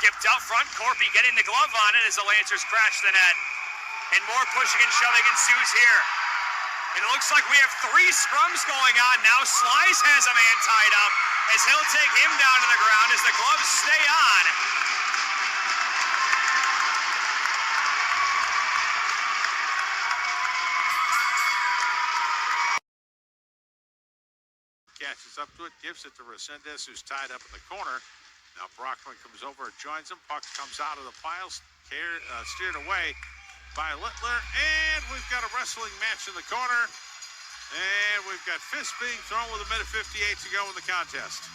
skipped out front. Corpy getting the glove on it as the Lancers crash the net. And more pushing and shoving ensues here. And it looks like we have 3 scrums going on now. Slice has a man tied up as he'll take him down to the ground as the gloves stay on. Catches up to it, gives it to Resendez, who's tied up in the corner. Now Brockman comes over, joins him. Puck comes out of the pile, steered away by Littler, and we've got a wrestling match in the corner, and we've got fists being thrown with a minute 58 to go in the contest.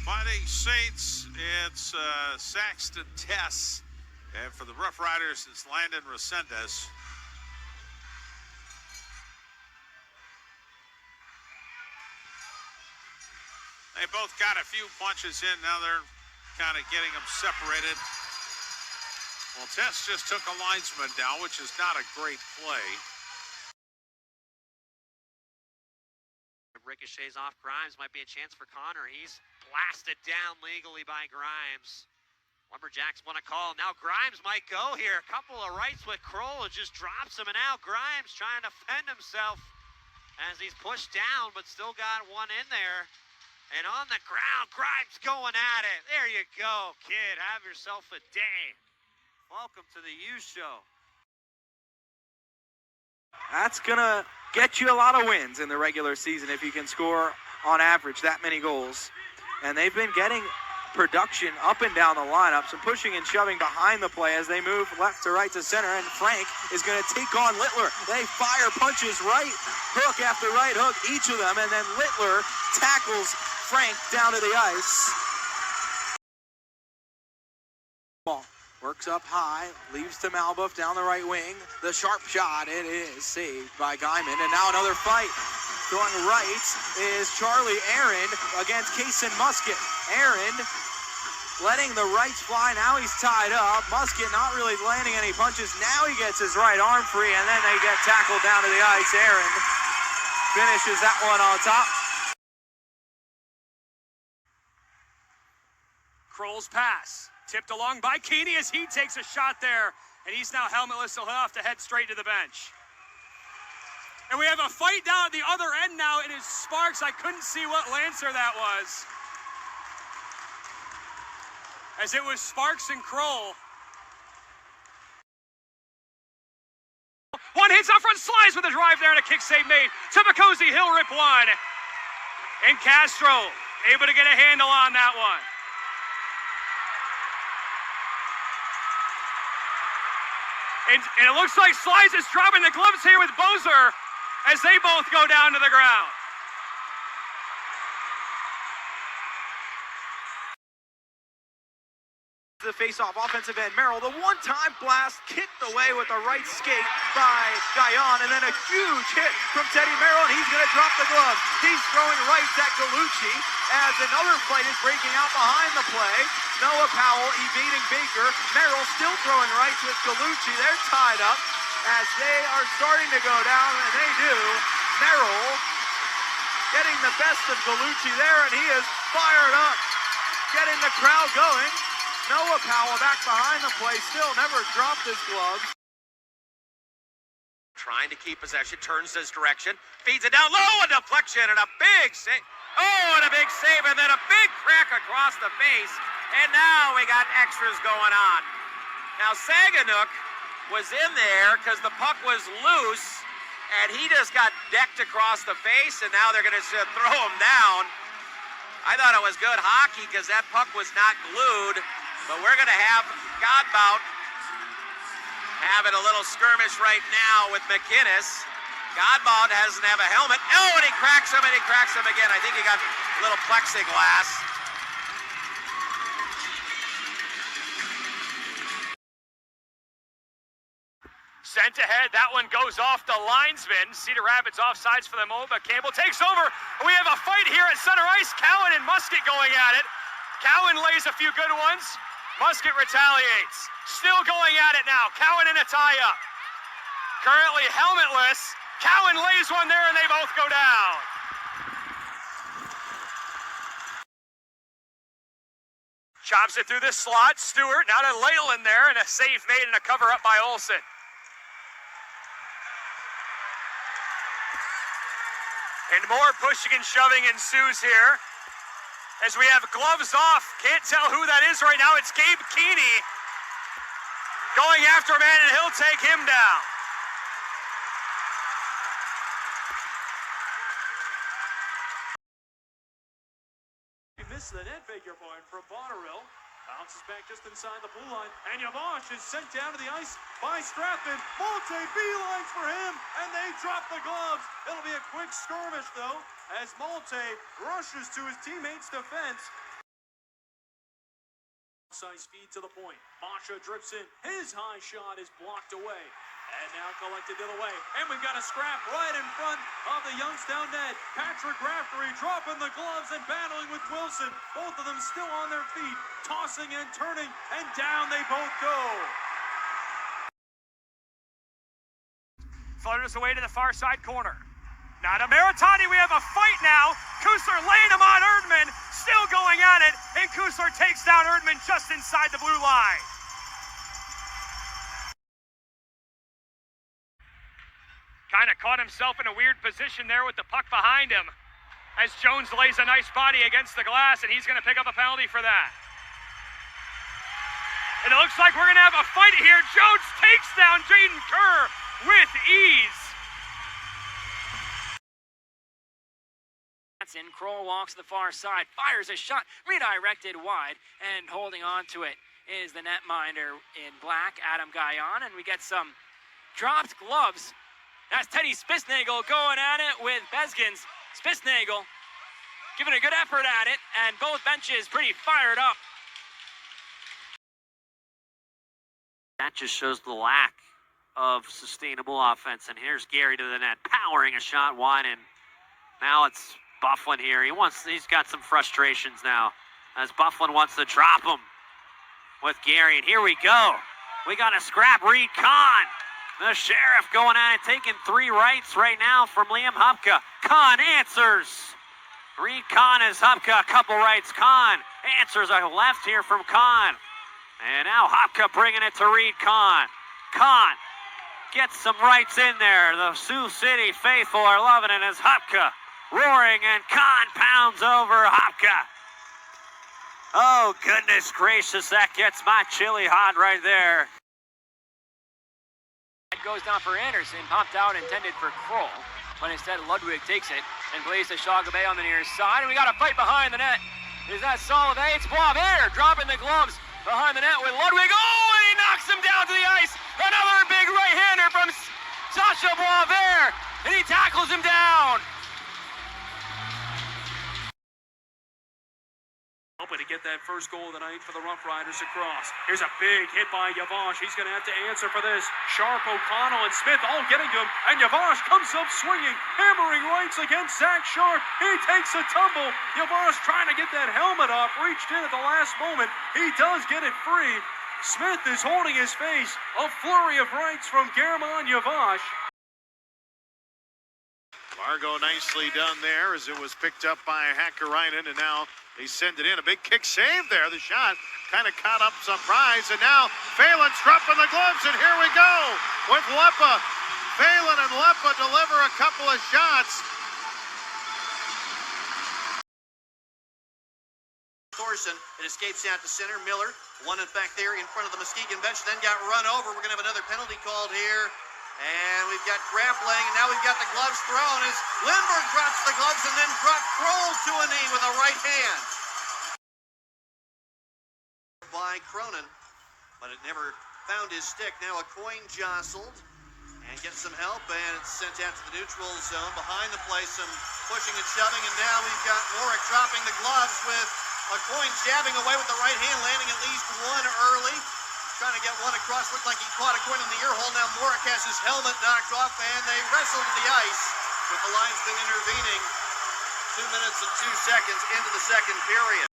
Fighting Saints, it's Saxton Tess, and for the Rough Riders, it's Landon Resendez. They both got a few punches in. Now they're kind of getting them separated. Well, Tess just took a linesman down, which is not a great play. Ricochets off Grimes. Might be a chance for Connor. He's blasted down legally by Grimes. Lumberjacks want to call. Now Grimes might go here. A couple of rights with Kroll. It just drops him. And now Grimes trying to fend himself as he's pushed down, but still got one in there. And on the ground, Grimes going at it. There you go, kid. Have yourself a day. Welcome to the U Show. That's going to get you a lot of wins in the regular season if you can score, on average, that many goals. And they've been getting production up and down the lineup, some pushing and shoving behind the play as they move left to right to center, and Frank is going to take on Littler. They fire punches right hook after right hook, each of them, and then Littler tackles Frank down to the ice. Ball works up high, leaves to Malbuff down the right wing. The sharp shot, it is saved by Guyman, and now another fight. Going right is Charlie Aaron against Kaysen Musket. Aaron letting the rights fly. Now he's tied up. Musket not really landing any punches. Now he gets his right arm free, and then they get tackled down to the ice. Aaron finishes that one on top. Kroll's pass, tipped along by Keeney as he takes a shot there, and he's now helmetless, so he'll have to head straight to the bench. And we have a fight down at the other end now. It is Sparks. I couldn't see what Lancer that was, as it was Sparks and Kroll. One hits out front, slides with a drive there, and a kick save made. Tipicozy, he'll rip one. And Castro able to get a handle on that one. And it looks like Slides is dropping the gloves here with Bozer as they both go down to the ground. The face-off, offensive end, Merrill, the one-time blast kicked away with the right skate by Guyon, and then a huge hit from Teddy Merrill, and he's going to drop the glove. He's throwing rights at Gallucci as another fight is breaking out behind the play. Noah Powell evading Baker. Merrill still throwing rights with Gallucci. They're tied up as they are starting to go down, and they do. Merrill getting the best of Gallucci there, and he is fired up, getting the crowd going. Noah Powell back behind the play, still never dropped his gloves. Trying to keep possession, turns his direction, feeds it down low, a deflection, and a big save. Oh, and a big save, and then a big crack across the face. And now we got extras going on. Now Saganook was in there because the puck was loose, and he just got decked across the face, and now they're going to throw him down. I thought it was good hockey because that puck was not glued, but we're going to have Godbout having a little skirmish right now with McInnes. Godbout doesn't have a helmet. Oh, and he cracks him, and he cracks him again. I think he got a little plexiglass. Sent ahead, that one goes off the linesman. Cedar Rapids offsides for the moment, but Campbell takes over. We have a fight here at center ice. Cowan and Musket going at it. Cowan lays a few good ones. Musket retaliates. Still going at it now. Cowan in a tie-up. Currently helmetless. Cowan lays one there, and they both go down. Chops it through the slot. Stewart, now to Leyland there, and a save made and a cover up by Olsen. And more pushing and shoving ensues here. As we have gloves off. Can't tell who that is right now. It's Gabe Keeney going after a man, and he'll take him down. He missed the net, beg your pardon, from Bonnerill. Bounces back just inside the blue line, and Yavash is sent down to the ice by Strathman. Malte beelines for him, and they drop the gloves. It'll be a quick skirmish, though, as Malte rushes to his teammate's defense. Size speed to the point. Masha drips in. His high shot is blocked away. And now collected the other way. And we've got a scrap right in front of the Youngstown net. Patrick Raftery dropping the gloves and battling with Wilson. Both of them still on their feet, tossing and turning, and down they both go. Flutters away to the far side corner. Now to Maritani, we have a fight now. Kusler laying him on Erdman, still going at it, and Kusler takes down Erdman just inside the blue line. Kind of caught himself in a weird position there with the puck behind him as Jones lays a nice body against the glass, and he's going to pick up a penalty for that. And it looks like we're going to have a fight here. Jones takes down Jaden Kerr with ease. That's in. Kroll walks to the far side, fires a shot, redirected wide, and holding on to it is the netminder in black, Adam Guyon, and we get some dropped gloves. That's Teddy Spitznagel going at it with Bezgins. Spitznagel giving a good effort at it, and both benches pretty fired up. That just shows the lack of sustainable offense. And here's Gary to the net, powering a shot wide, and now it's Bufflin here. He's got some frustrations now, as Bufflin wants to drop him with Gary. And here we go. We got a scrap. Reed Kahn, the sheriff, going at it, taking 3 rights right now from Liam Hupka. Kahn answers. Reed Kahn is Hupka, a couple rights. Kahn answers a left here from Kahn. And now Hupka bringing it to Reed Kahn. Kahn gets some rights in there. The Sioux City faithful are loving it as Hupka roaring, and Kahn pounds over Hupka. Oh, goodness gracious, that gets my chili hot right there. It goes down for Anderson, popped out, intended for Kroll, but instead Ludwig takes it and plays to Shagabe on the near side, and we got a fight behind the net. Is that Solvay? It's Boisvert dropping the gloves behind the net with Ludwig. Oh, and he knocks him down to the ice. Another big right-hander from Sasha Boisvert, and he tackles him down. Hoping to get that first goal of the night for the Rough Riders across. Here's a big hit by Yavash. He's going to have to answer for this. Sharp, O'Connell, and Smith all getting him. And Yavash comes up swinging, hammering rights against Zach Sharp. He takes a tumble. Yavash trying to get that helmet off. Reached in at the last moment. He does get it free. Smith is holding his face. A flurry of rights from German Yavash. Largo nicely done there as it was picked up by Hakkarainen, and now they send it in. A big kick save there. The shot kind of caught up surprise, and now Phelan's dropping the gloves, and here we go with Leppa. Phelan and Leppa deliver a couple of shots. Thorson, it escapes out to center. Miller, one in fact there in front of the Muskegon bench, then got run over. We're going to have another penalty called here. And we've got grappling, and now we've got the gloves thrown as Lindbergh drops the gloves and then drops Kroll to a knee with a right hand. By Cronin, but it never found his stick. Now a coin jostled and gets some help, and it's sent out to the neutral zone. Behind the play, some pushing and shoving, and now we've got Warwick dropping the gloves with a coin jabbing away with the right hand, landing at least one early. Trying to get one across, looked like he caught a coin in the ear hole. Now Morik has his helmet knocked off, and they wrestle to the ice with the linesman intervening 2 minutes and 2 seconds into the second period.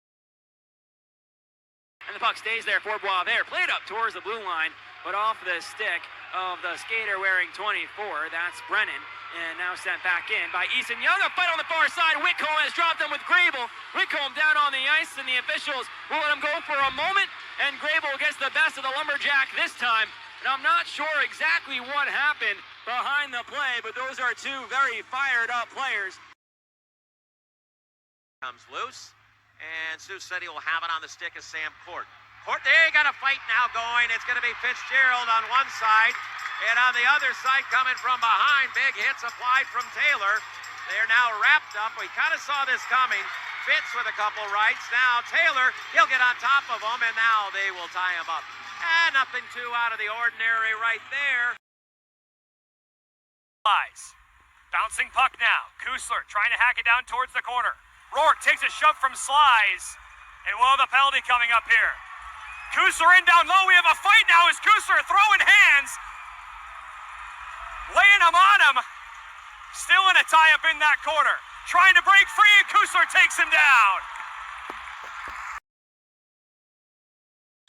And the puck stays there for Boisvert, played up towards the blue line, but off the stick of the skater wearing 24. That's Brennan. And now sent back in by Easton Young. A fight on the far side. Whitcomb has dropped him with Grable. Whitcomb down on the ice, and the officials will let him go for a moment. And Grable gets the best of the Lumberjack this time. And I'm not sure exactly what happened behind the play, but those are two very fired up players. Comes loose, and Sioux City will have it on the stick of Sam Court. Court, they got a fight now going. It's going to be Fitzgerald on one side. And on the other side, coming from behind, big hits applied from Taylor. They're now wrapped up. We kind of saw this coming. Fitz with a couple rights. Now Taylor, he'll get on top of him, and now they will tie him up. And nothing too out of the ordinary right there. Bouncing puck now. Kusler trying to hack it down towards the corner. Rourke takes a shove from Slies. And will the penalty coming up here. Kusler in down low. We have a fight now as Kusler throwing hands. Laying him on him. Still in a tie-up in that corner. Trying to break free, and Kusler takes him down.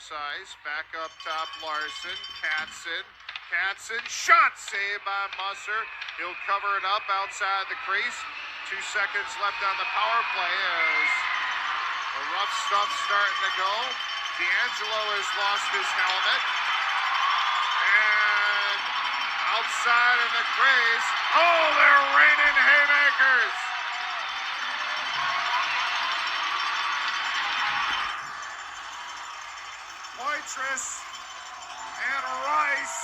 Size, back up top, Larson, Katzen, shot saved by Musser. He'll cover it up outside the crease. 2 seconds left on the power play as the rough stuff starting to go. D'Angelo has lost his helmet. And outside in the crease, oh, they're raining haymakers. Poitras and Rice.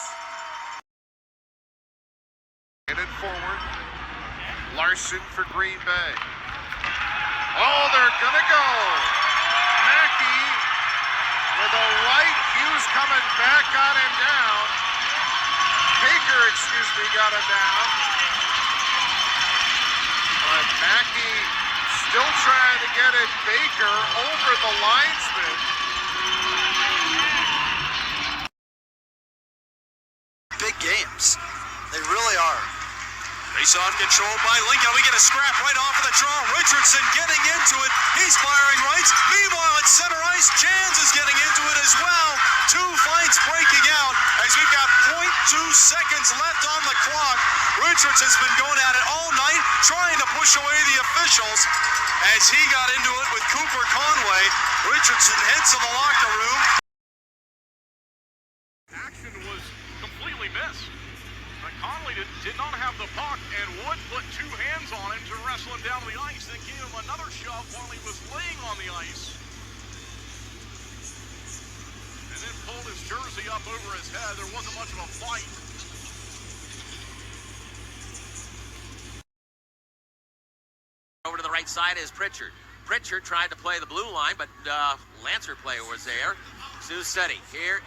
Headed forward. Larson for Green Bay. Oh, they're gonna go. Mackey with a right. Hughes coming back, got him down. Baker, got him down. But Mackey still trying to get it. Baker over the linesman. Big games. They really are. Face-off controlled by Lincoln. We get a scrap right off of the draw. Richardson getting into it. He's firing rights. Meanwhile, at center ice, Jans is getting into it as well. Two fights breaking out as we've got 0.2 seconds left on the clock. Richardson's been going at it all night, trying to push away the officials as he got into it with Cooper Conway. Richardson heads to the locker room. Action was completely missed. Conley did not have the puck, and Wood put two hands on him to wrestle him down the ice, then gave him another shove while he was laying on the ice. And then pulled his jersey up over his head. There wasn't much of a fight. Over to the right side is Pritchard. Pritchard tried to play the blue line, but Lancer player was there. Sioux City. Here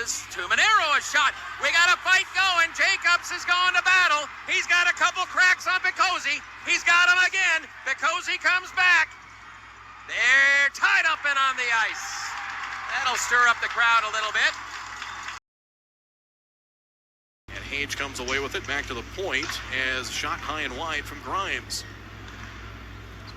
is Tumanero, a shot. We got a fight going. Jacobs is going to battle. He's got a couple cracks on Picosi. He's got him again. Picosi comes back. They're tied up and on the ice. That'll stir up the crowd a little bit. And Hage comes away with it back to the point as shot high and wide from Grimes.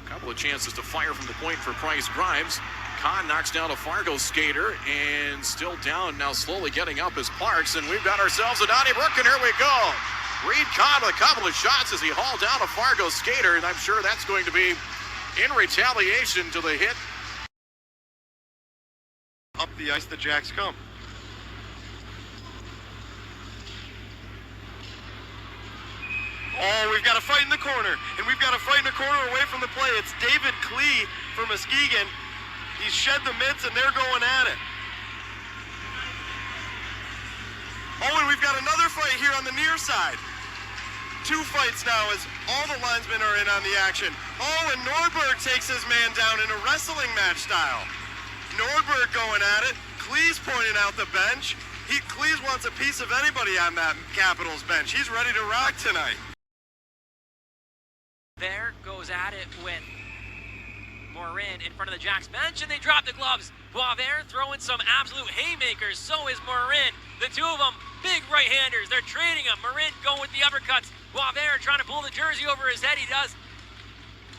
A couple of chances to fire from the point for Price Grimes. Kahn knocks down a Fargo skater and still down, now slowly getting up is Parks, and we've got ourselves a Donnybrook, and here we go. Reed Kahn with a couple of shots as he hauled down a Fargo skater, and I'm sure that's going to be in retaliation to the hit. Up the ice, the Jacks come. Oh, we've got a fight in the corner, and we've got a fight in the corner away from the play. It's David Klee from Muskegon. He's shed the mitts, and they're going at it. Oh, and we've got another fight here on the near side. Two fights now as all the linesmen are in on the action. Oh, and Nordberg takes his man down in a wrestling match style. Nordberg going at it. Cleese pointing out the bench. Cleese wants a piece of anybody on that Capitals bench. He's ready to rock tonight. There goes at it with Morin in front of the Jacks bench, and they drop the gloves. Boisvert throwing some absolute haymakers. So is Morin. The two of them, big right-handers. They're trading them. Morin going with the uppercuts. Boisvert trying to pull the jersey over his head. He does.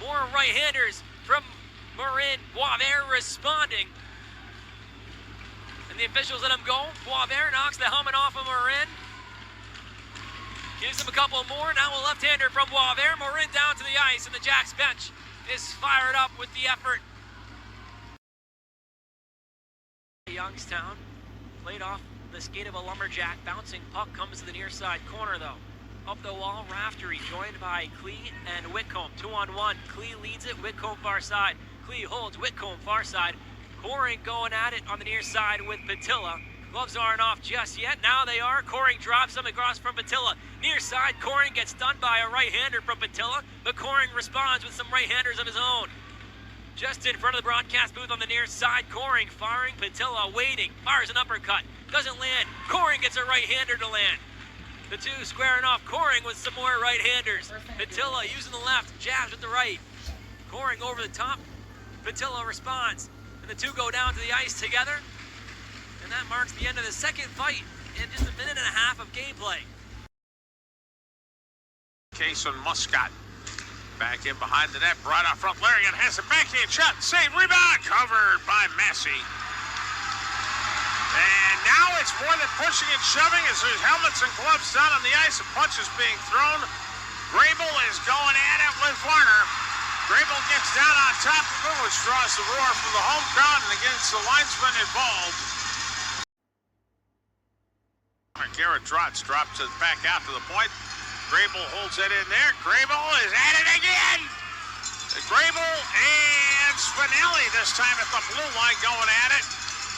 More right-handers from Morin. Boisvert responding. And the officials let him go. Boisvert knocks the helmet off of Morin. Gives him a couple more. Now a left-hander from Boisvert. Morin down to the ice, and the Jacks bench is fired up with the effort. Youngstown played off the skate of a lumberjack. Bouncing puck comes to the near side corner, though. Up the wall, Raftery joined by Klee and Whitcomb. 2-on-1. Klee leads it. Whitcomb far side. Klee holds. Whitcomb far side. Coring going at it on the near side with Patilla. Gloves aren't off just yet. Now they are. Coring drops them across from Patilla. Near side, Coring gets stunned by a right-hander from Patilla, but Coring responds with some right-handers of his own. Just in front of the broadcast booth on the near side, Coring firing. Patilla waiting. Fires an uppercut. Doesn't land. Coring gets a right-hander to land. The two squaring off. Coring with some more right-handers. Patilla using the left. Jabs with the right. Coring over the top. Patilla responds. And the two go down to the ice together. And that marks the end of the second fight in just a minute and a half of gameplay. Case on Muscat. Back in behind the net, brought out front. Larian has a backhand shot. Save, rebound, covered by Massey. And now it's more than pushing and shoving as there's helmets and gloves down on the ice. A punch is being thrown. Grable is going at it with Warner. Grable gets down on top of him, which draws the roar from the home crowd and against the linesman involved. Garrett Trotz drops it back out to the point. Grable holds it in there. Grable is at it again. Grable and Spinelli this time at the blue line going at it.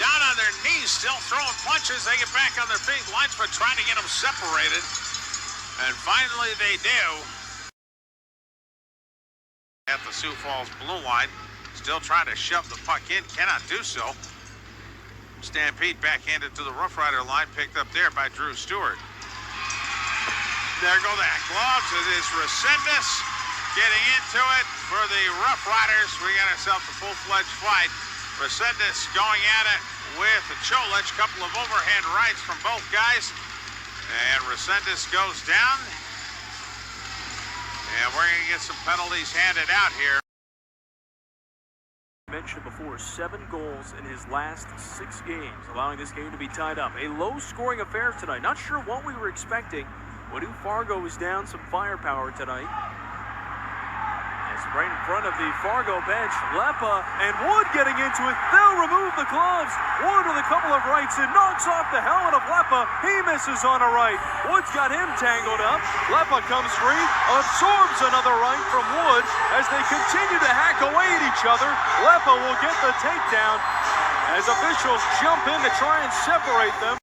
Down on their knees, still throwing punches. They get back on their feet. Linesman trying to get them separated. And finally they do. At the Sioux Falls blue line, still trying to shove the puck in, cannot do so. Stampede backhanded to the Rough Rider line, picked up there by Drew Stewart. There go the gloves. It is Resendez getting into it for the Rough Riders. We got ourselves a full-fledged fight. Resendez going at it with Cholich, couple of overhand rights from both guys. And Resendez goes down. And we're going to get some penalties handed out here. Mentioned before, 7 goals in his last 6 games, allowing this game to be tied up. A low-scoring affair tonight. Not sure what we were expecting. Wadoo Fargo is down some firepower tonight. As right in front of the Fargo bench, Lepa and Wood getting into it. They'll remove the gloves. Wood with a couple of rights and knocks off the helmet of Lepa. He misses on a right. Wood's got him tangled up. Lepa comes free, absorbs another right from Wood as they continue to hack away at each other. Lepa will get the takedown as officials jump in to try and separate them.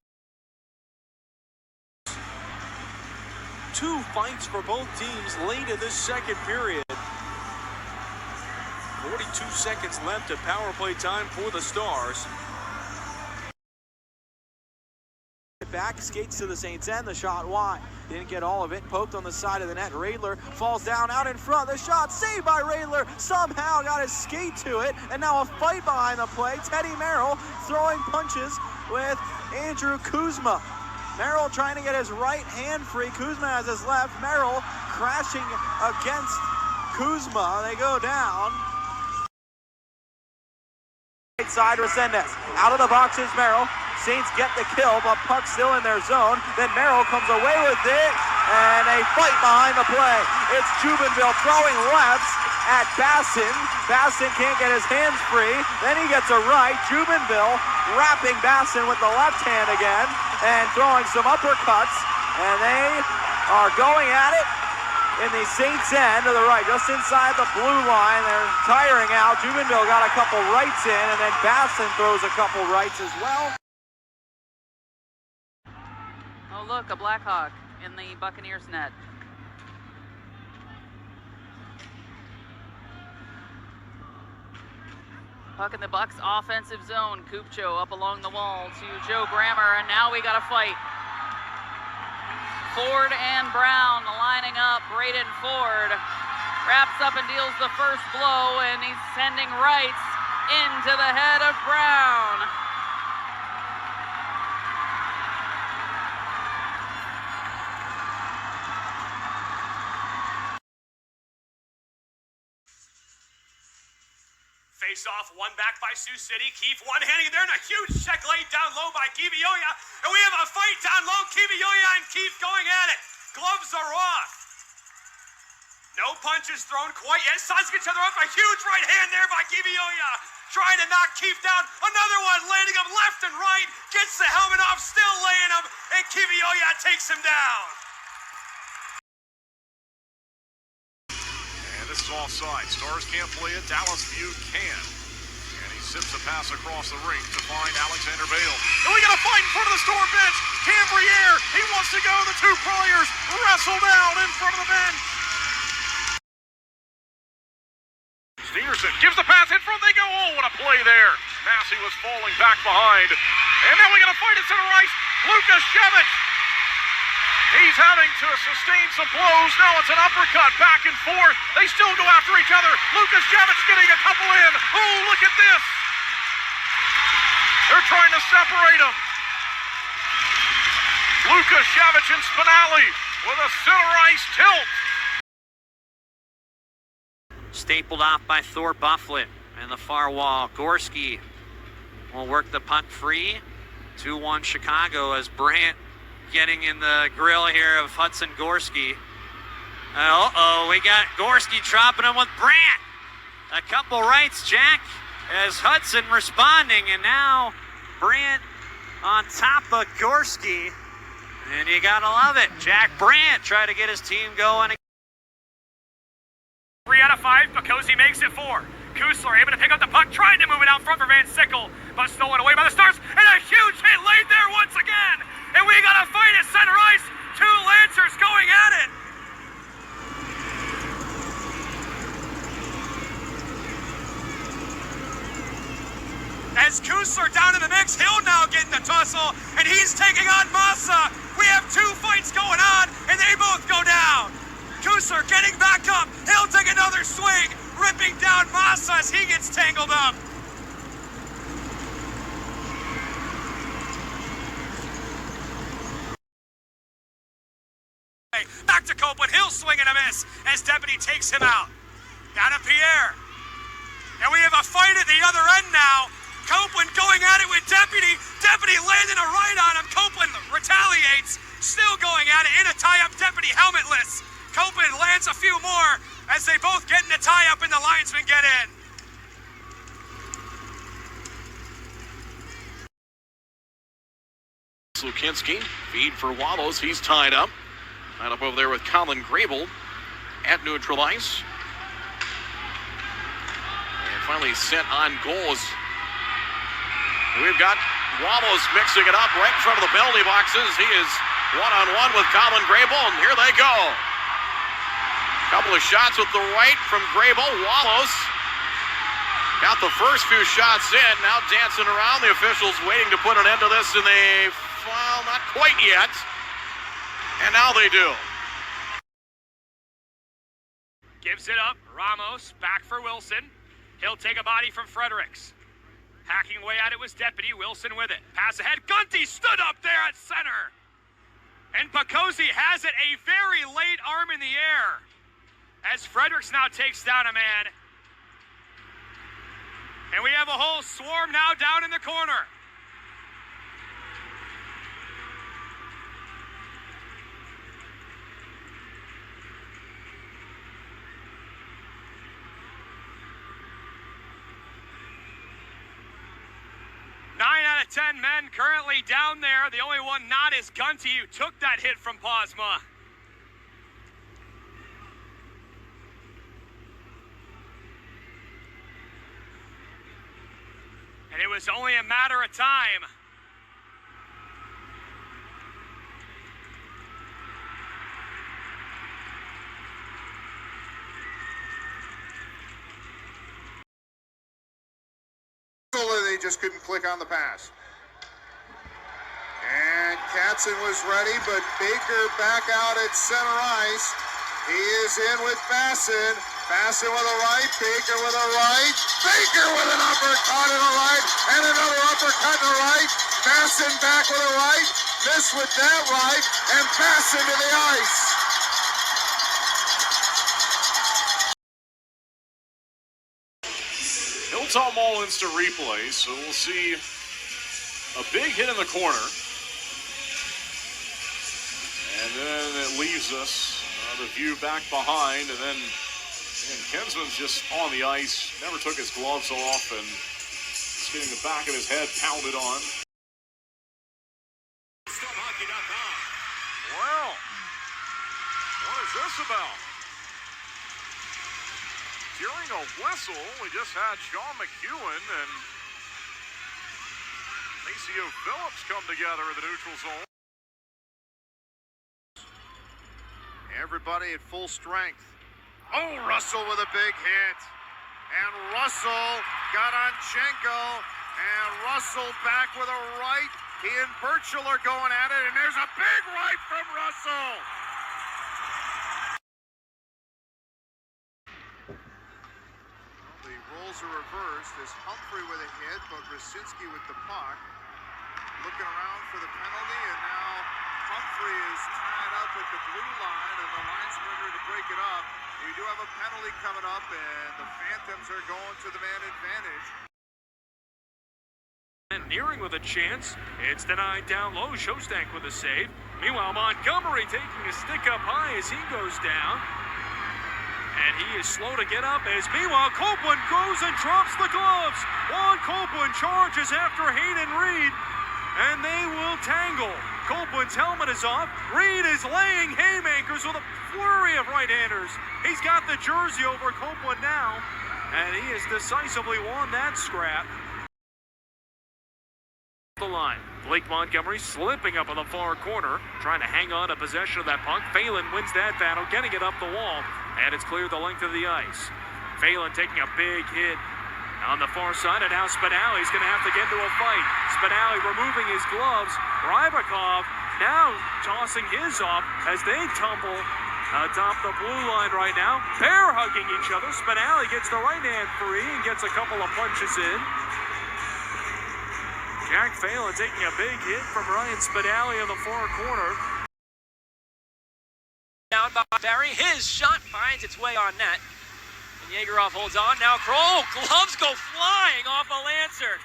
2 fights for both teams late in this second period. 42 seconds left of power play time for the Stars. Back, skates to the Saints end, the shot wide. Didn't get all of it, poked on the side of the net. Radler falls down out in front. The shot saved by Radler. Somehow got his skate to it, and now a fight behind the play. Teddy Merrill throwing punches with Andrew Kuzma. Merrill trying to get his right hand free. Kuzma has his left. Merrill crashing against Kuzma. They go down. Right side, Resendez. Out of the box is Merrill. Saints get the kill, but puck still in their zone. Then Merrill comes away with it, and a fight behind the play. It's Jubenville throwing lefts at Basson. Basson can't get his hands free. Then he gets a right. Jubenville wrapping Basson with the left hand again and throwing some uppercuts. And they are going at it in the Saints end to the right, just inside the blue line. They're tiring out. Jubenville got a couple rights in, and then Basson throws a couple rights as well. Oh, look, a Blackhawk in the Buccaneers net. Puck in the Bucks offensive zone. Kupcho up along the wall to Joe Grammer, and now we got a fight. Ford and Brown lining up. Braden Ford wraps up and deals the first blow, and he's sending rights into the head of Brown. Face off, one back by Sioux City. Keefe one-handing there, and a huge check laid down low by Kiviyoya. And we have a fight down low. Kiviyoya and Keefe going at it. Gloves are off. No punches thrown quite yet. Size each other up. A huge right hand there by Kivioya. Trying to knock Keith down. Another one landing him left and right. Gets the helmet off, still laying him. And Kivioya takes him down. And this is offside. Stars can't play it. Dallas View can. And he sips a pass across the ring to find Alexander Bale. And we got a fight in front of the Storm bench. Cambriere, he wants to go. The two players wrestle down in front of the bench. Stevenson gives the pass in front. They go. Oh, what a play there. Massey was falling back behind. And now we got a fight at center ice. Lucas Shevich. He's having to sustain some blows. Now it's an uppercut back and forth. They still go after each other. Lucas Shevich getting a couple in. Oh, look at this. They're trying to separate them. Lucas Shevich and Spinelli with a center ice tilt. Stapled off by Thor Bufflet in the far wall. Gorski will work the puck free. 2-1 Chicago as Brandt getting in the grill here of Hudson Gorski. Uh-oh, we got Gorski dropping him with Brandt. A couple rights, Jack, as Hudson responding, and now Brandt on top of Gorski. And you gotta love it. Jack Brandt trying to get his team going. 3 out of 5, Bakosi makes it 4. Kusler able to pick up the puck, trying to move it out front for Van Sickle, but stolen away by the Stars, and a huge hit laid there once again. And we got a fight at center ice. 2 Lancers going at it. As Kusler down in the mix, he'll now get in the tussle, and he's taking on Massa. We have 2 fights going on, and they both go down. Kusler getting back up. He'll take another swing, ripping down Massa as he gets tangled up. Back to Copeland. He'll swing and a miss as Deputy takes him out. Down to Pierre. And we have a fight at the other end now. Copeland going at it with Deputy. Deputy landing a right on him. Copeland retaliates. Still going at it in a tie-up. Deputy helmetless. Copeland lands a few more as they both get in a tie-up and the linesmen get in. Lukinski, feed for Wallows. He's tied up. Tied up over there with Colin Grable at neutral ice. And finally set on goals. We've got Wallows mixing it up right in front of the penalty boxes. He is one-on-one with Colin Grable, and here they go. Couple of shots with the right from Grable. Wallows got the first few shots in. Now dancing around. The officials waiting to put an end to this, and they, well, not quite yet. And now they do. Gives it up. Ramos back for Wilson. He'll take a body from Fredericks. Hacking away at it was Deputy. Wilson with it. Pass ahead. Gunty stood up there at center. And Bakosi has it a very late arm in the air. As Fredericks now takes down a man. And we have a whole swarm now down in the corner. Nine out of 10 men currently down there. The only one not is Gunty, who took that hit from Posma. And it was only a matter of time. They just couldn't click on the pass. And Katzen was ready, but Baker back out at center ice. He is in with Bassin. Bassin with a right, Baker with a right. Baker with an uppercut and a right, and another uppercut and a right. Bassin back with a right, miss with that right, and Bassin to the ice. Hilltop Mall instant replay, so we'll see a big hit in the corner. And then it leaves us. The view back behind, and then Kensman's just on the ice, never took his gloves off, and just getting the back of his head pounded on. Well, what is this about? During a whistle, we just had Sean McEwen and Maceo Phillips come together in the neutral zone. Everybody at full strength. Oh, Russell with a big hit. And Russell got on Chenko. And Russell back with a right. He and Burchell are going at it. And there's a big right from Russell. Well, the roles are reversed. There's Humphrey with a hit, but Rasinski with the puck. Looking around for the penalty, and now Humphrey is tied up at the blue line, and the linesmen are to break it up. We do have a penalty coming up, and the Phantoms are going to the man advantage. And nearing with a chance. It's denied down low. Shostak with a save. Meanwhile, Montgomery taking a stick up high as he goes down. And he is slow to get up as meanwhile Copeland goes and drops the gloves. Juan Copeland charges after Hayden Reed, and they will tangle. Copeland's helmet is off. Reed is laying haymakers with a flurry of right-handers. He's got the jersey over Copeland now, and he has decisively won that scrap. The line. Blake Montgomery slipping up on the far corner, trying to hang on to possession of that puck. Phelan wins that battle, getting it up the wall, and it's cleared the length of the ice. Phelan taking a big hit on the far side, and now Spinelli's going to have to get into a fight. Spinelli removing his gloves. Rybakov now tossing his off as they tumble atop the blue line right now. Bear hugging each other. Spinelli gets the right hand free and gets a couple of punches in. Jack Phelan taking a big hit from Ryan Spinelli in the far corner. Down by Barry. His shot finds its way on net. And Yeagerov holds on. Now Kroll. Gloves go flying off a Lancer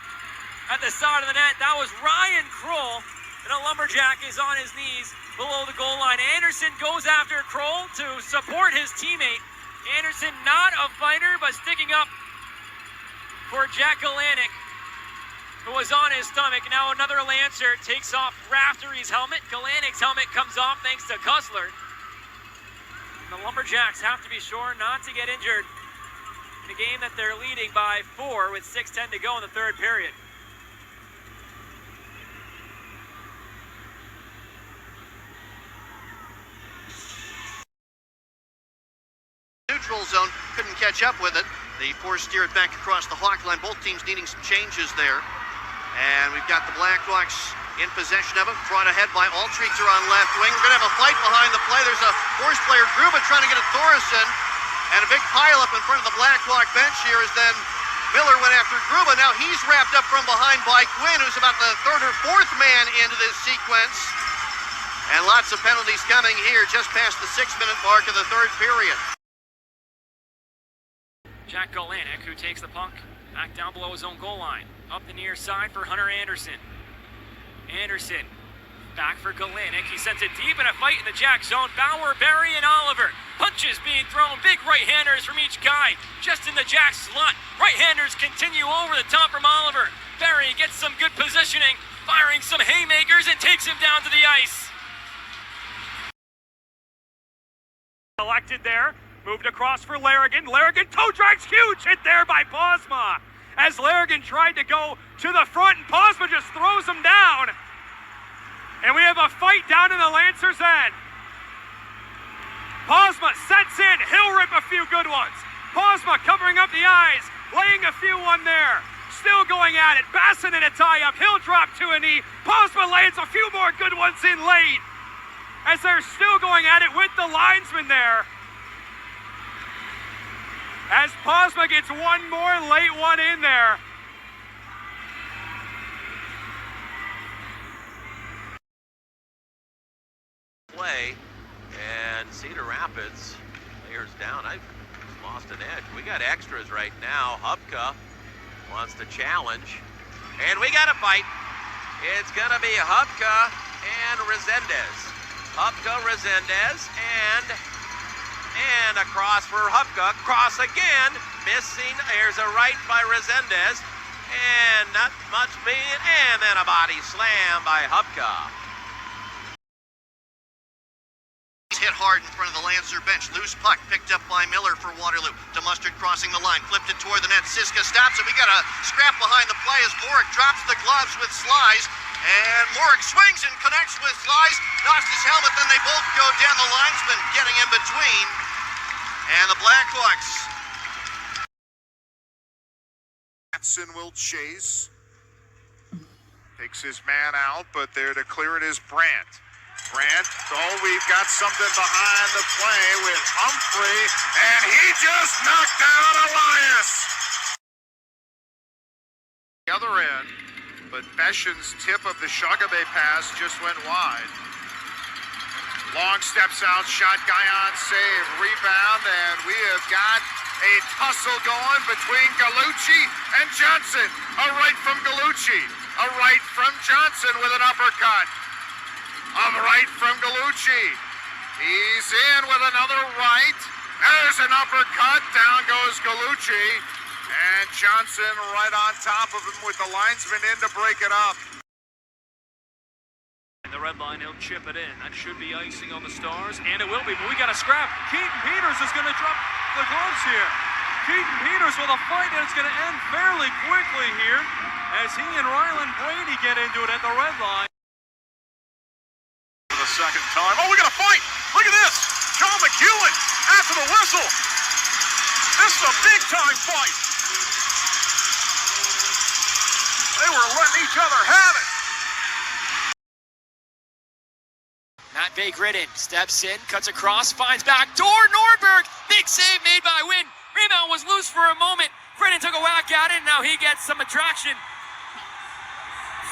at the side of the net. That was Ryan Kroll. And a Lumberjack is on his knees below the goal line. Anderson goes after Kroll to support his teammate. Anderson not a fighter, but sticking up for Jack Galanik, who was on his stomach. Now another Lancer takes off Raftery's helmet. Galanik's helmet comes off thanks to Kussler. And the Lumberjacks have to be sure not to get injured in a game that they're leading by 4 with 6:10 to go in the third period. Neutral zone, couldn't catch up with it. The Force steered back across the Hawk line. Both teams needing some changes there. And we've got the Blackhawks in possession of it, brought ahead by Altrieter on left wing. We're going to have a fight behind the play. There's a Force player, Gruba, trying to get at Thoresen. And a big pileup in front of the Blackhawk bench here as then Miller went after Gruba. Now he's wrapped up from behind by Quinn, who's about the third or fourth man into this sequence. And lots of penalties coming here just past the 6-minute mark of the third period. Jack Galanik, who takes the puck back down below his own goal line. Up the near side for Hunter Anderson. Anderson back for Galanik. He sends it deep in a fight in the Jack zone. Bauer, Barry, and Oliver. Punches being thrown. Big right-handers from each guy. Just in the Jack slot. Right-handers continue over the top from Oliver. Barry gets some good positioning. Firing some haymakers and takes him down to the ice. Collected there. Moved across for Larrigan. Larrigan toe drags, huge hit there by Posma. As Larrigan tried to go to the front, and Posma just throws him down. And we have a fight down in the Lancers' end. Posma sets in. He'll rip a few good ones. Posma covering up the eyes, laying a few on there. Still going at it. Bassin in a tie-up. He'll drop to a knee. Posma lays a few more good ones in late. As they're still going at it with the linesman there. As Posma gets one more late one in there. Play, and Cedar Rapids, players down. I've lost an edge. We got extras right now. Hubka wants to challenge, and we got a fight. It's gonna be Hubka and Resendez. Hupka, Resendez, and across for Hupka. Cross again, missing. There's a right by Resendez, and not much being, and then a body slam by Hupka. Hit hard in front of the Lancer bench. Loose puck picked up by Miller for Waterloo. To Mustard crossing the line. Flipped it toward the net. Siska stops it. We got a scrap behind the play as Morick drops the gloves with Slies. And Morick swings and connects with Slies. Knocks his helmet. Then they both go down. The linesman getting in between. And the Blackhawks. Matson will chase. Takes his man out, but there to clear it is Brandt. Brandt, we've got something behind the play with Humphrey, and he just knocked out Elias. The other end, but Beshin's tip of the Shagabe pass just went wide. Long steps out, shot, Guyon save, rebound, and we have got a tussle going between Gallucci and Johnson. A right from Gallucci, a right from Johnson with an uppercut. A right from Gallucci. He's in with another right. There's an uppercut. Down goes Gallucci. And Johnson right on top of him with the linesman in to break it up. And the red line, he'll chip it in. That should be icing on the Stars, and it will be, but we got a scrap. Keaton Peters is going to drop the gloves here. Keaton Peters with a fight, and it's going to end fairly quickly here as he and Ryland Brady get into it at the red line. The second time. Oh, we got a fight! Look at this! John McEwen after the whistle. This is a big-time fight. They were letting each other have it. Matt Bay-Gritton steps in, cuts across, finds back door. Nordberg, big save made by Wynn. Rebound was loose for a moment. Gritton took a whack at it, and now he gets some attraction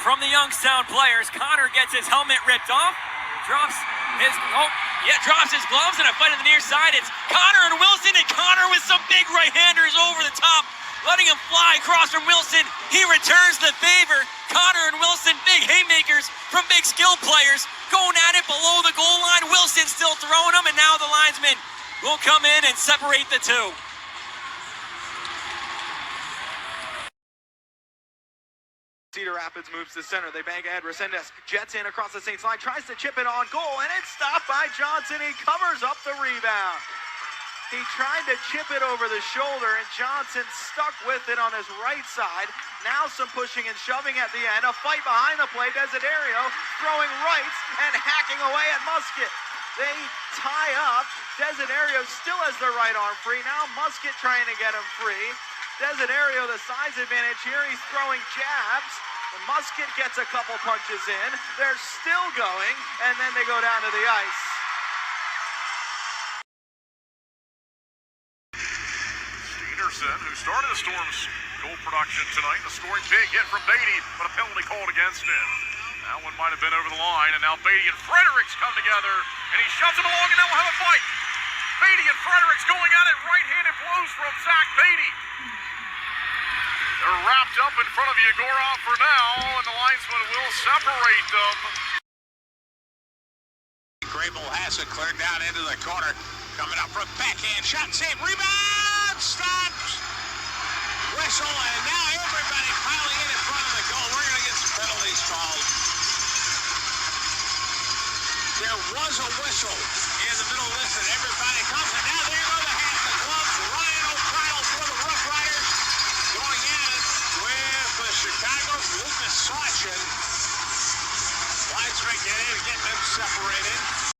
from the Youngstown players. Connor gets his helmet ripped off. Drops his gloves in a fight on the near side. It's Connor and Wilson, and Connor with some big right-handers over the top, letting him fly across from Wilson. He returns the favor. Connor and Wilson, big haymakers from big skill players, going at it below the goal line. Wilson still throwing them, and now the linesman will come in and separate the two. Cedar Rapids moves to center. They bang ahead. Resendez jets in across the Saints line, tries to chip it on goal, and it's stopped by Johnson. He covers up the rebound. He tried to chip it over the shoulder, and Johnson stuck with it on his right side. Now some pushing and shoving at the end. A fight behind the play. Desiderio throwing rights and hacking away at Musket. They tie up. Desiderio still has the right arm free. Now Musket trying to get him free. Desiderio, the size advantage here. He's throwing jabs. The Musket gets a couple punches in. They're still going, and then they go down to the ice. Stenerson, who started the Storm's goal production tonight, a scoring big hit from Beatty, but a penalty called against him. That one might have been over the line, and now Beatty and Fredericks come together, and he shoves him along, and now we'll have a fight. Beatty and Fredericks going at it, right-handed blows from Zach Beatty. They're wrapped up in front of Yegorov for now, and the linesman will separate them. Grable has it cleared down into the corner. Coming up from backhand shot, save, rebound, stops, whistle, and now everybody piling in front of the goal. We're going to get some penalties called. There was a whistle in the middle of this, and everybody comes, and now there go the hands, the gloves. Ryan O'Connell for the Rough Riders going in with the Chicago Lucas Sawchin. Linesman getting them separated.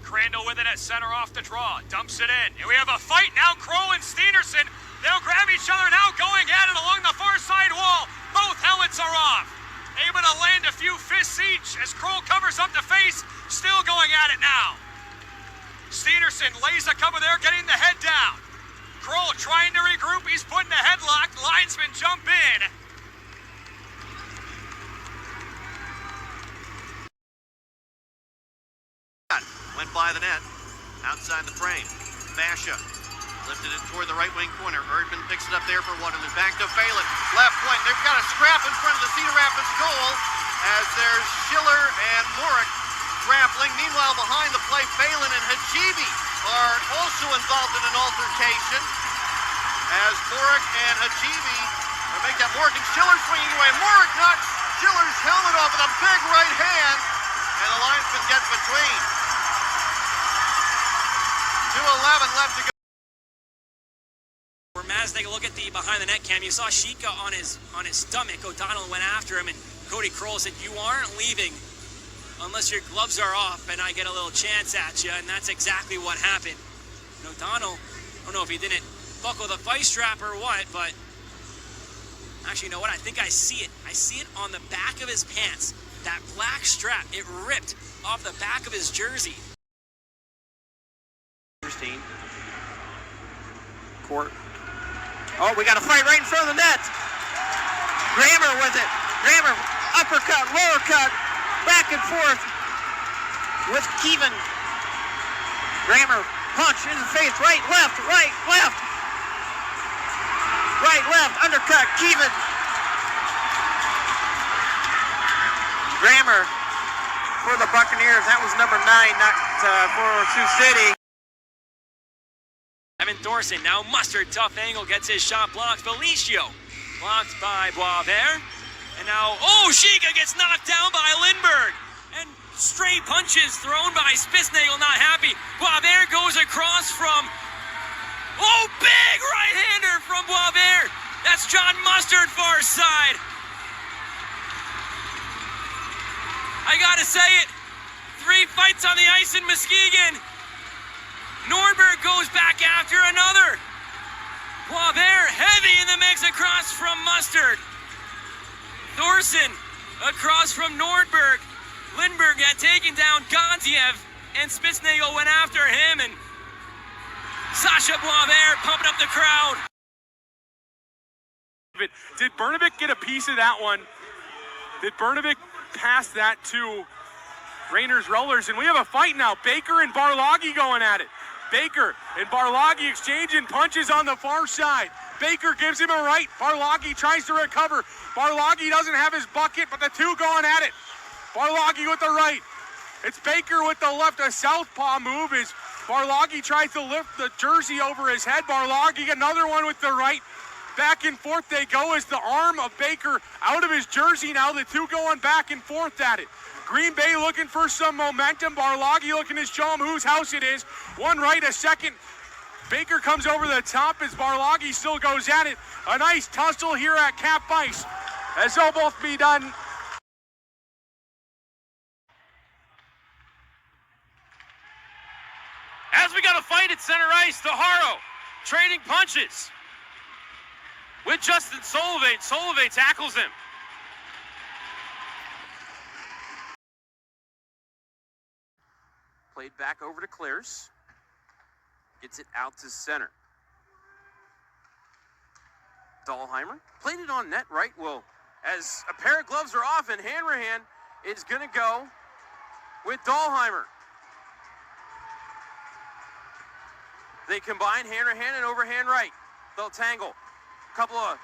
Crandall with it at center off the draw, dumps it in. And we have a fight now, Crow and Stenerson. They'll grab each other now, going at it along the far side wall. Both helmets are off. Able to land a few fists each as Kroll covers up the face, still going at it now. Stenerson lays a cover there, getting the head down. Kroll trying to regroup, he's putting a headlock, linesmen jump in. Went by the net, outside the frame. Basha Lifted it toward the right wing corner. Erdman picks it up there for Waterloo. Back to Phelan. Left point. They've got a scrap in front of the Cedar Rapids goal as there's Schiller and Morick grappling. Meanwhile, behind the play, Phelan and Hajibi are also involved in an altercation as Morick and Hajibi make that Morick and Schiller swinging away. Morick knocks Schiller's helmet off with a big right hand, and the linesman gets between. 2:11 left to go. Where Maz, take a look at the behind the net cam. You saw Shika on his stomach. O'Donnell went after him, and Cody Kroll said, "You aren't leaving unless your gloves are off and I get a little chance at you," and that's exactly what happened. And O'Donnell, I don't know if he didn't buckle the vice strap or what, but actually, you know what? I think I see it. I see it on the back of his pants. That black strap, it ripped off the back of his jersey. Court. Oh, we got a fight right in front of the net. Grammer with it. Grammer, uppercut, lower cut, back and forth with Keevan. Grammer, punch in the face, right, left, right, left. Right, left, undercut, Keevan. Grammer for the Buccaneers. That was number 9, not for Sioux City. Evan Thorson, now Mustard, tough angle, gets his shot blocked. Felicio, blocked by Boisvert. And now, oh, Shika gets knocked down by Lindbergh. And straight punches thrown by Spitznagel, not happy. Boisvert goes across from, oh, big right-hander from Boisvert. That's John Mustard, far side. I gotta say it, 3 fights on the ice in Muskegon. Nordberg goes back after another. Boisvert heavy in the mix across from Mustard. Thorson across from Nordberg. Lindbergh had taken down Gonziev, and Spitznagel went after him, and Sasha Boisvert pumping up the crowd. Did Bernovic get a piece of that one? Did Bernovic pass that to Rainer's Rollers? And we have a fight now. Baker and Barloggy going at it. Baker and Barloggy exchanging punches on the far side. Baker gives him a right. Barloggy tries to recover. Barloggy doesn't have his bucket, but the two going at it. Barloggy with the right. It's Baker with the left. A southpaw move is Barloggy tries to lift the jersey over his head. Barloggy another one with the right. Back and forth they go as the arm of Baker out of his jersey now. The two going back and forth at it. Green Bay looking for some momentum. Barloggy looking to show him whose house it is. One right, a second. Baker comes over the top as Barloggy still goes at it. A nice tussle here at Cap Ice. As they'll both be done. As we got a fight at center ice, DeHaro trading punches with Justin Solvay. Solvay tackles him. Played back over to Clears. Gets it out to center. Dahlheimer played it on net right. Well, as a pair of gloves are off and Hanrahan is going to go with Dahlheimer. They combine Hanrahan and overhand right. They'll tangle. Couple of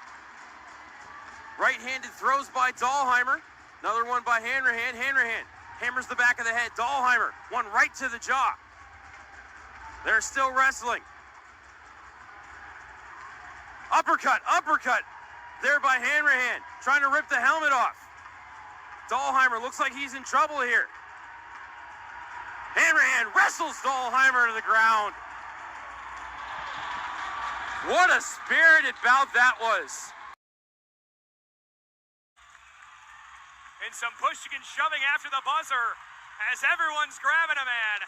right-handed throws by Dahlheimer. Another one by Hanrahan. Hanrahan hammers the back of the head. Dahlheimer, one right to the jaw. They're still wrestling. Uppercut, uppercut. There by Hanrahan, trying to rip the helmet off. Dahlheimer looks like he's in trouble here. Hanrahan wrestles Dahlheimer to the ground. What a spirited bout that was. And some pushing and shoving after the buzzer as everyone's grabbing a man.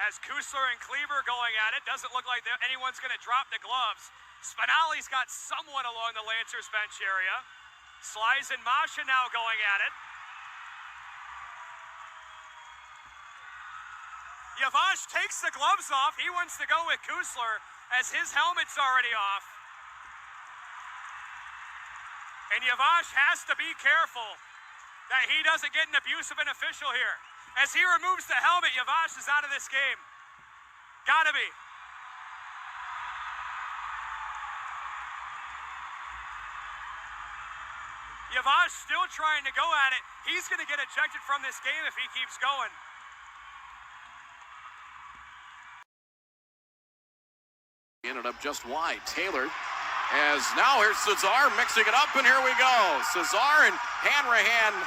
As Kusler and Kleber going at it, doesn't look like anyone's going to drop the gloves. Spinelli's got someone along the Lancers bench area. Slice and Masha now going at it. Yavash takes the gloves off. He wants to go with Kusler as his helmet's already off. And Yavash has to be careful that he doesn't get an abuse of an official here. As he removes the helmet, Yavash is out of this game. Gotta be. Yavash still trying to go at it. He's going to get ejected from this game if he keeps going. Ended up just wide. Taylor, as now here's Cesar mixing it up, and here we go. Cesar and Hanrahan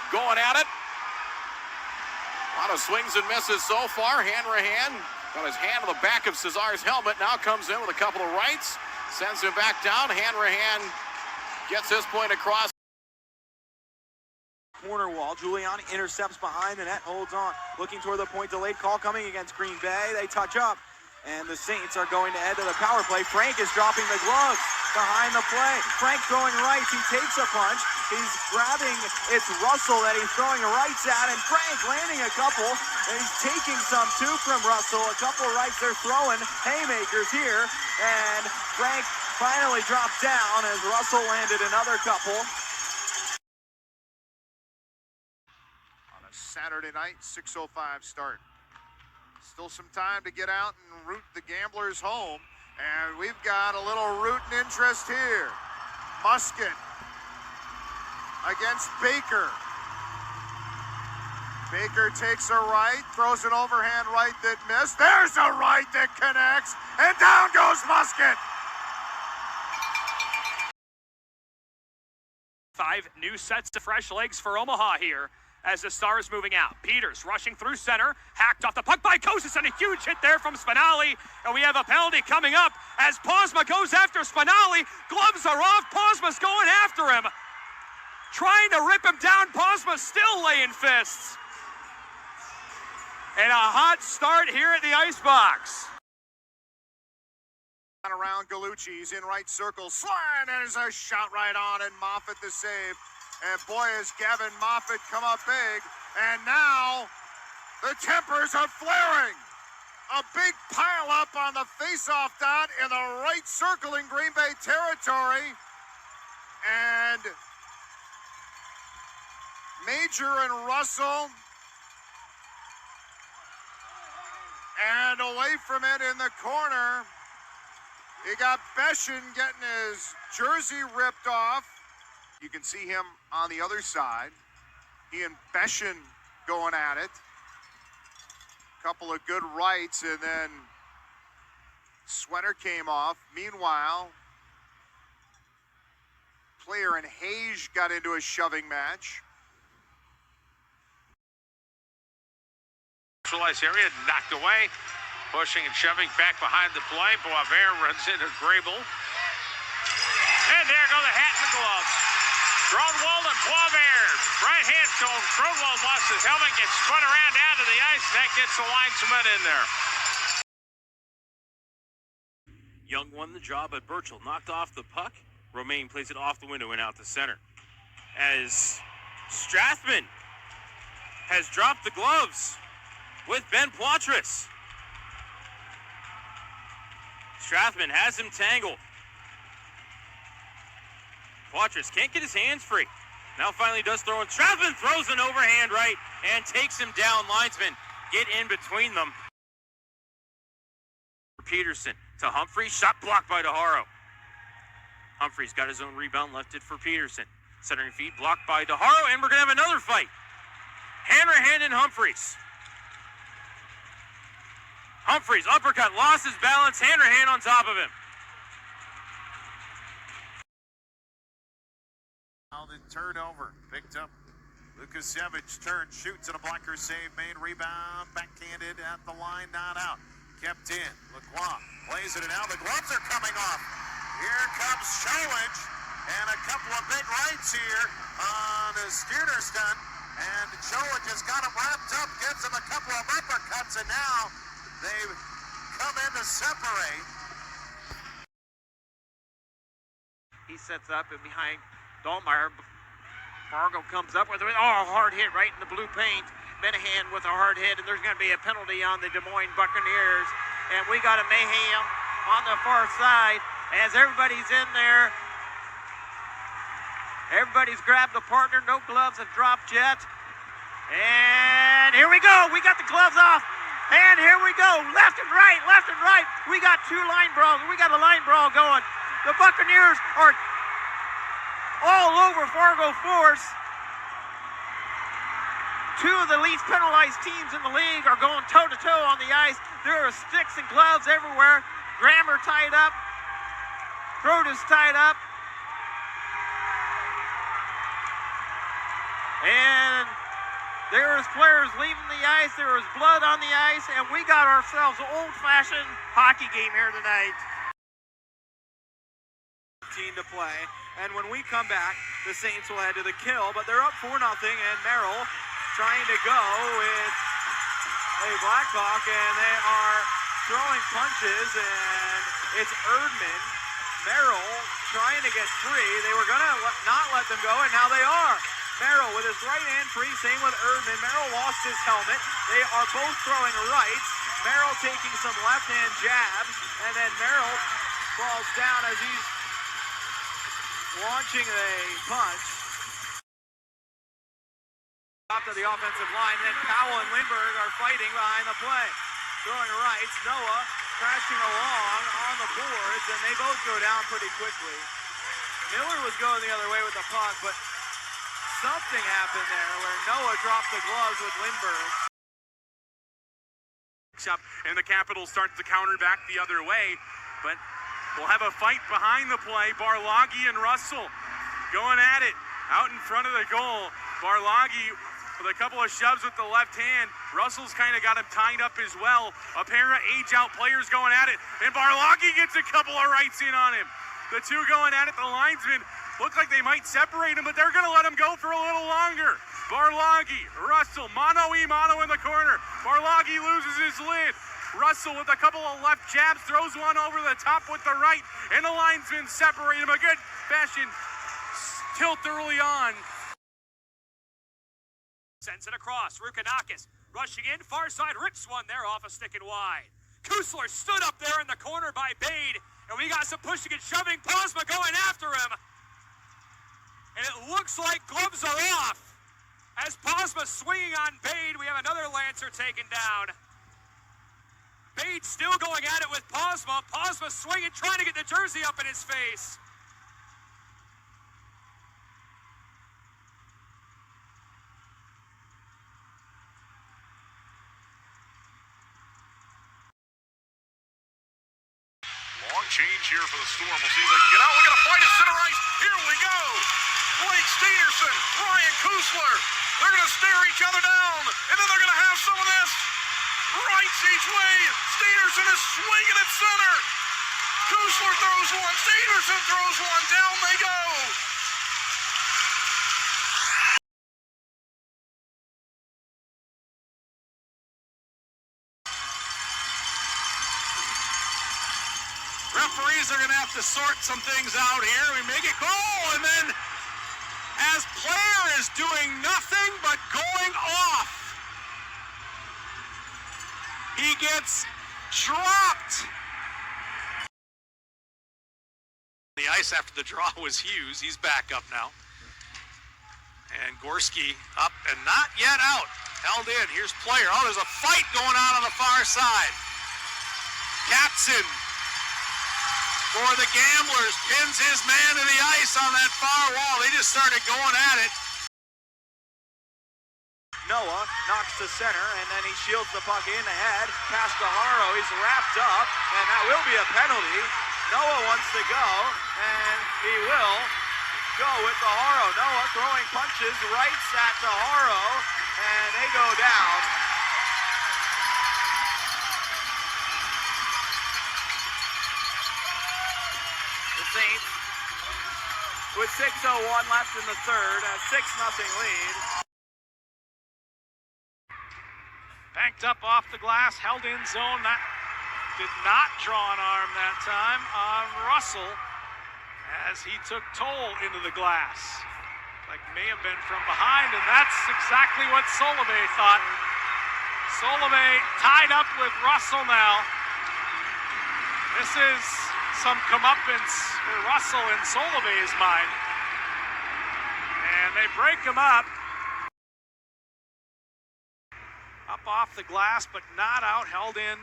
going at it. A lot of swings and misses so far. Hanrahan got his hand on the back of Cesar's helmet. Now comes in with a couple of rights. Sends him back down. Hanrahan gets his point across. Corner wall. Giuliani intercepts behind the net, holds on. Looking toward the point, delayed call coming against Green Bay. They touch up, and the Saints are going to head to the power play. Frank is dropping the gloves behind the play. Frank throwing rights. He takes a punch. He's grabbing, it's Russell that he's throwing rights at, and Frank landing a couple, and he's taking some too from Russell. A couple rights they're throwing, haymakers here, and Frank finally dropped down as Russell landed another couple. On a Saturday night, 6:05 start. Still some time to get out and root the gamblers home, and we've got a little rooting interest here. Musket against Baker. Baker takes a right, throws an overhand right that missed. There's a right that connects, and down goes Musket. 5 new sets of fresh legs for Omaha here as the Stars moving out. Peters rushing through center, hacked off the puck by Kosis, and a huge hit there from Spinelli. And we have a penalty coming up as Posma goes after Spinelli. Gloves are off, Posma's going after him. Trying to rip him down, Posma still laying fists. And a hot start here at the icebox. Around Gallucci, he's in right circle, slide, and there's a shot right on, and Moffitt the save. And boy, has Gavin Moffitt come up big, and now the tempers are flaring. A big pile up on the face-off dot in the right circle in Green Bay territory. And Major and Russell, and away from it in the corner, you got Beshin getting his jersey ripped off. You can see him on the other side. He and Beshin going at it. Couple of good rights, and then sweater came off. Meanwhile, Player and Hayes got into a shoving match. Neutralized area, knocked away. Pushing and shoving back behind the play. Boisvert runs into Grable. And there go the hat and the gloves. Gronwald and Boisvert. Right hand cone. Gronwald lost his helmet, gets spun around down to the ice. That gets the linesman in there. Young won the job at Burchell. Knocked off the puck. Romaine plays it off the window and out to center. As Strathman has dropped the gloves with Ben Poitras. Strathman has him tangled. Poitras can't get his hands free. Now finally does throw in. Strathman throws an overhand right and takes him down. Linesman get in between them. Peterson to Humphreys. Shot blocked by DeHaro. Humphreys got his own rebound, left it for Peterson. Centering feed blocked by DeHaro, and we're going to have another fight. Hanrahan and Humphreys. Humphreys, uppercut, lost his balance, Hanrahan on top of him. Now the turnover, picked up. Lukasevich turns, shoots, and a blocker save made. Rebound, backhanded at the line, not out. Kept in. Lacroix plays it, and now the gloves are coming off. Here comes Showage, and a couple of big rights here on Skirmishes. And Showage has got him wrapped up, gets him a couple of uppercuts, and now they've come in to separate. He sets up and behind Dolmeyer. Fargo comes up with a hard hit right in the blue paint. Menahan with a hard hit, and there's going to be a penalty on the Des Moines Buccaneers. And we got a mayhem on the far side as everybody's in there. Everybody's grabbed a partner. No gloves have dropped yet. And here we go. We got the gloves off. And here we go. Left and right, left and right. We got two line brawls. We got a line brawl going. The Buccaneers are all over Fargo Force. Two of the least penalized teams in the league are going toe-to-toe on the ice. There are sticks and gloves everywhere. Grammer tied up. Produce tied up. And there's players leaving the ice. There is blood on the ice. And we got ourselves an old-fashioned hockey game here tonight. To play. And when we come back, the Saints will head to the kill. But they're up 4-0. And Merrill trying to go with a Blackhawk. And they are throwing punches. And it's Erdman. Merrill trying to get free. They were going to not let them go. And now they are. Merrill with his right hand free, same with Erdman. Merrill lost his helmet. They are both throwing rights. Merrill taking some left hand jabs, and then Merrill falls down as he's launching a punch. Top of the offensive line, then Powell and Lindbergh are fighting behind the play. Throwing rights, Noah crashing along on the boards, and they both go down pretty quickly. Miller was going the other way with the puck, but something happened there where Noah dropped the gloves with Lindbergh. And the Capitals start to counter back the other way, but we'll have a fight behind the play. Barloggi and Russell going at it out in front of the goal. Barloggi with a couple of shoves with the left hand. Russell's kind of got him tied up as well. A pair of age-out players going at it, and Barloggi gets a couple of rights in on him. The two going at it, the linesmen look like they might separate him, but they're going to let him go for a little longer. Barloggi, Russell, mano-y-mano in the corner. Barloggi loses his lid. Russell with a couple of left jabs, throws one over the top with the right, and the linesmen separate him. A good fashion tilt early on. Sends it across. Rukanakis rushing in, far side, rips one there off a stick and wide. Kusler stood up there in the corner by Bade, and we got some pushing and shoving. Posma going after him. And it looks like gloves are off. As Posma swinging on Bade, we have another Lancer taken down. Bade still going at it with Posma. Posma swinging, trying to get the jersey up in his face. Long change here for the Storm. We'll see if they can get out. We're going to fight at center ice. Here we go. Blake Stenerson, Ryan Kusler. They're going to stare each other down, and then they're going to have some of this. Rights each way. Stenerson is swinging at center. Kusler throws one. Stenerson throws one. Down they go. Referees are going to have to sort some things out here. We make it go, and then as player is doing nothing but going off. He gets dropped. The ice after the draw was Hughes. He's back up now. And Gorski up and not yet out. Held in. Here's player. Oh, there's a fight going on the far side. Katzen for the Gamblers pins his man to the ice on that far wall. They just started going at it. Noah knocks to center, and then he shields the puck in ahead. Past Haro, he's wrapped up, and that will be a penalty. Noah wants to go, and he will go with Haro. Noah throwing punches, rights at Haro, and they go down. The Saints with 6:01 left in the third, a 6-0 lead. Banked up off the glass, held in zone. That did not draw an arm that time on Russell as he took toll into the glass. Like may have been from behind, and that's exactly what Solomay thought. Solomay tied up with Russell now. This is some comeuppance for Russell in Solomay's mind. And they break him up. Up off the glass, but not out. Held in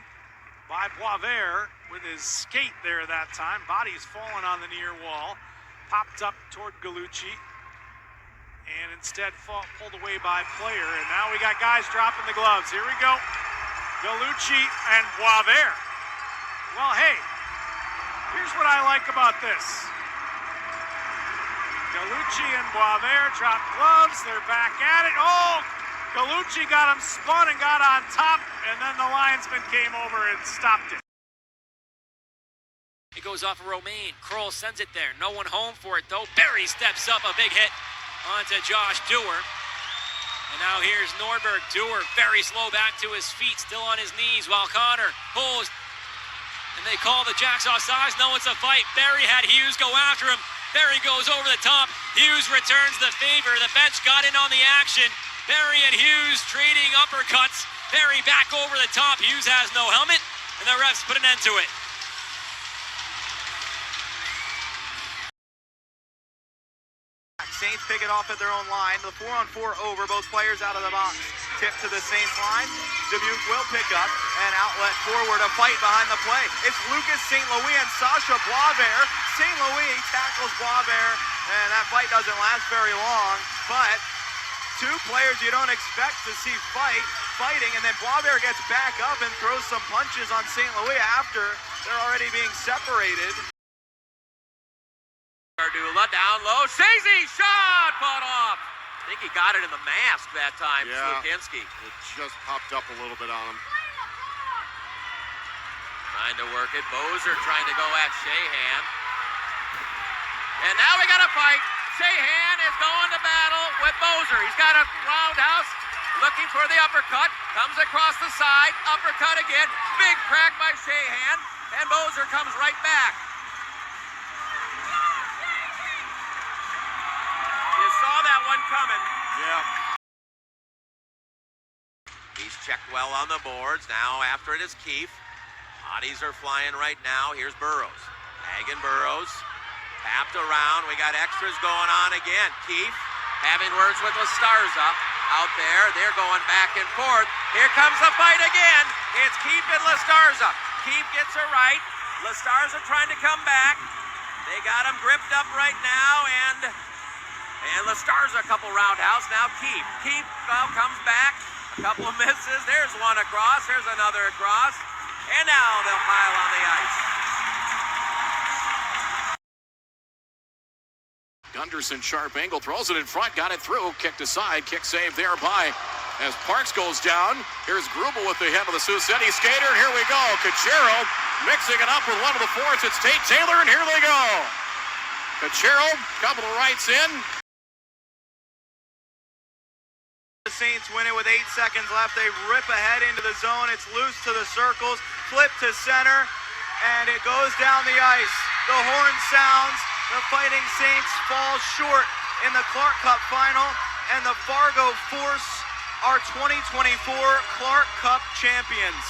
by Boisvert with his skate there that time. Body's fallen on the near wall. Popped up toward Gallucci. And instead pulled away by player. And now we got guys dropping the gloves. Here we go. Gallucci and Boisvert. Well, hey, here's what I like about this. Gallucci and Boisvert drop gloves. They're back at it. Oh, Gallucci got him spun and got on top, and then the linesman came over and stopped it. It goes off of Romaine. Kroll sends it there. No one home for it, though. Barry steps up. A big hit onto Josh Dewar. And now here's Norberg. Dewar very slow back to his feet, still on his knees, while Connor pulls. And they call the Jacks offsides. No, it's a fight. Barry had Hughes go after him. Barry goes over the top. Hughes returns the favor. The bench got in on the action. Barry and Hughes trading uppercuts. Barry back over the top. Hughes has no helmet, and the refs put an end to it. Saints pick it off at their own line. The 4-on-4 over, both players out of the box. Tip to the Saints line. Dubuque will pick up and outlet forward. A fight behind the play. It's Lucas St. Louis and Sasha Boisvert. St. Louis tackles Boisvert, and that fight doesn't last very long. But two players you don't expect to see fighting, and then Boisvert gets back up and throws some punches on St. Louis after they're already being separated. Ardula down low. Shazy shot fought off. I think he got it in the mask that time. Yeah, Slukinski. It just popped up a little bit on him. Trying to work it. Bozer trying to go at Shahan. And now we got a fight. Shahan is going to battle with Bozer. He's got a roundhouse. Looking for the uppercut. Comes across the side. Uppercut again. Big crack by Shahan. And Bozer comes right back. You saw that one coming. Yeah. He's checked well on the boards. Now after it is Keefe. Bodies are flying right now. Here's Burrows. Hagen Burrows. Tapped around. We got extras going on again. Keefe having words with Lastarza out there. They're going back and forth. Here comes the fight again. It's Keefe and Lastarza. Keefe gets her right. Lastarza trying to come back. They got him gripped up right now, and Lastarza a couple roundhouse. Now Keefe. Keefe comes back. A couple of misses. There's one across. There's another across. And now they'll pile on the ice. Gunderson, sharp angle, throws it in front, got it through, kicked aside, kick save there by as Parks goes down. Here's Grubel with the head of the Sioux City skater, and here we go. Cachero mixing it up with one of the forwards. It's Tate Taylor, and here they go. Cachero, couple of rights in. The Saints win it with 8 seconds left. They rip ahead into the zone. It's loose to the circles, flip to center, and it goes down the ice. The horn sounds. The Fighting Saints fall short in the Clark Cup final, and the Fargo Force are 2024 Clark Cup champions.